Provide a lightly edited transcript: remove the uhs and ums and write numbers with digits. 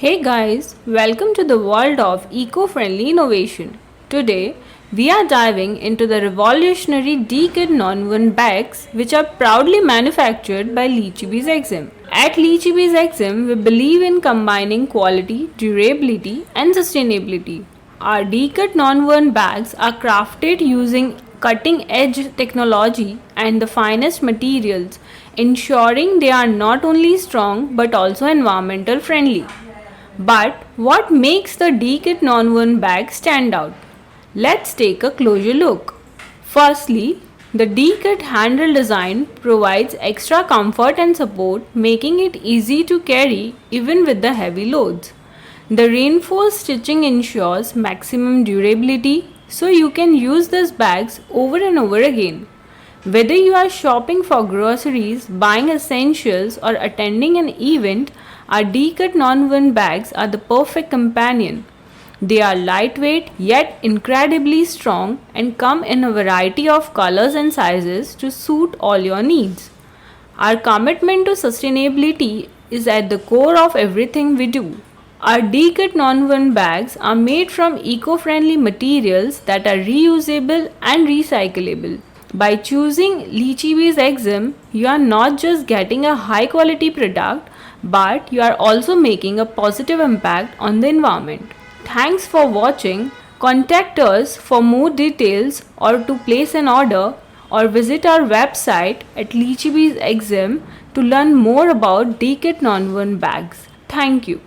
Hey guys, welcome to the world of eco-friendly innovation. Today, we are diving into the revolutionary Decad non-woven bags which are proudly manufactured by Lichybees Exim. At Lichybees Exim, we believe in combining quality, durability and sustainability. Our Decad non-woven bags are crafted using cutting-edge technology and the finest materials, ensuring they are not only strong but also environmental friendly. But what makes the Decad non-woven bag stand out? Let's take a closer look. Firstly, the Decad handle design provides extra comfort and support, making it easy to carry even with the heavy loads. The reinforced stitching ensures maximum durability, so you can use these bags over and over again. Whether you are shopping for groceries, buying essentials, or attending an event, our Decad non-woven bags are the perfect companion. They are lightweight yet incredibly strong and come in a variety of colors and sizes to suit all your needs. Our commitment to sustainability is at the core of everything we do. Our Decad non-woven bags are made from eco-friendly materials that are reusable and recyclable. By choosing Lichybees Exim, you are not just getting a high quality product, but you are also making a positive impact on the environment. Thanks for watching. Contact us for more details or to place an order, or visit our website at Lichybees Exim to learn more about Decad non-woven bags. Thank you.